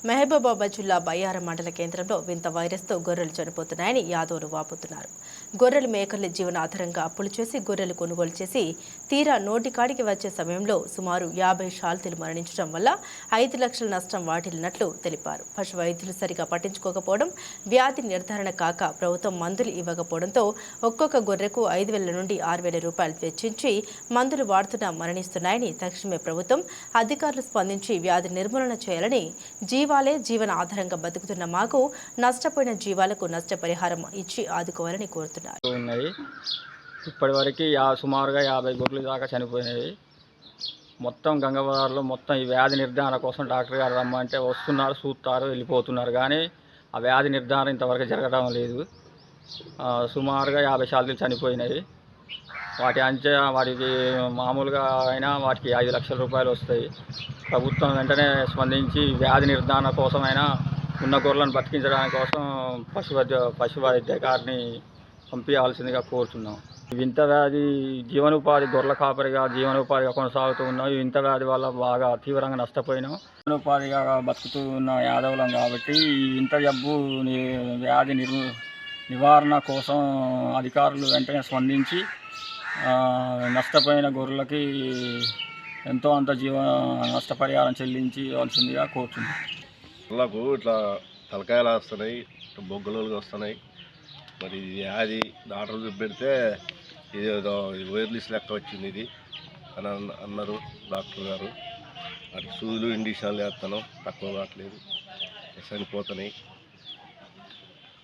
మహబూబాబాద్ జిల్లా బయ్యారం మండల కేంద్రంలో వింత వైరస్తో గొర్రెలు చనిపోతున్నాయని యాదవులు వాపోతున్నారు. గొర్రెలు మేకల్ని జీవనాధారంగా అప్పులు చేసి గొర్రెలు కొనుగోలు చేసి తీరా నోటికాడికి వచ్చే సమయంలో సుమారు 50 శాల్తీలు మరణించడం వల్ల 5 లక్షల నష్టం వాటిల్లినట్లు తెలిపారు. పశు వైద్యులు సరిగా పట్టించుకోకపోవడం, వ్యాధి నిర్ధారణ కాక ప్రభుత్వం మందులు ఇవ్వకపోవడంతో ఒక్కొక్క గొర్రెకు 5,000 నుండి 6,000 రూపాయలు వెచ్చించి మందులు వాడుతున్నా మరణిస్తున్నాయని తక్షణమే ప్రభుత్వం అధికారులు స్పందించి వ్యాధి నిర్మూలన చేయాలని, జీవాలే జీవన ఆధారంగా బతుకుతున్న మాకు నష్టపోయిన జీవాలకు నష్టపరిహారం ఇచ్చి ఆదుకోవాలని కోరుతున్నారు. ఇప్పటివరకు సుమారుగా 50 గొర్రెలు దాకా చనిపోయినాయి. మొత్తం గంగవరంలో మొత్తం ఈ వ్యాధి నిర్ధారణ కోసం డాక్టర్ గారు రమ్మంటే వస్తున్నారు, చూస్తారు, వెళ్ళిపోతున్నారు. కానీ ఆ వ్యాధి నిర్ధారణ ఇంతవరకు జరగడం లేదు. సుమారుగా 50 శాల్తీలు చనిపోయినాయి. వాటికి మామూలుగా అయినా వాటికి 5 లక్షల రూపాయలు వస్తాయి. ప్రభుత్వం వెంటనే స్పందించి వ్యాధి నిర్ధారణ కోసమైనా ఉన్న గొర్రెలను బతికించడానికి కోసం పశు వైద్యకారిని పంపించాల్సిందిగా కోరుతున్నాం. వింత వ్యాధి జీవనోపాధి గొర్రెల కాపరిగా జీవనోపాధిగా కొనసాగుతూ ఉన్నాం. ఈ వింత వ్యాధి వల్ల బాగా తీవ్రంగా నష్టపోయినాం. జీవనోపాధిగా బతుకుతూ ఉన్న యాదవులం కాబట్టి ఈ వింత జబ్బు వ్యాధి నివారణ కోసం అధికారులు వెంటనే స్పందించి నష్టపోయిన గొర్రెలకి ఎంతో అంత నష్టపరిహారం చెల్లించవలసిందిగా కోరుతున్నాం. గొర్రెలకు ఇట్లా తలకాయలు వస్తున్నాయి, బొగ్గలు వస్తున్నాయి. మరి వ్యాధి డాక్టర్లు చూపెడితే ఇది వైర్లెస్ లెక్క వచ్చింది ఇది అని అన్నారు డాక్టర్ గారు. వాటికి సూదులు ఇండిషన్లు వేస్తాను, తక్కువ కావట్లేదు, చనిపోతున్నాయి.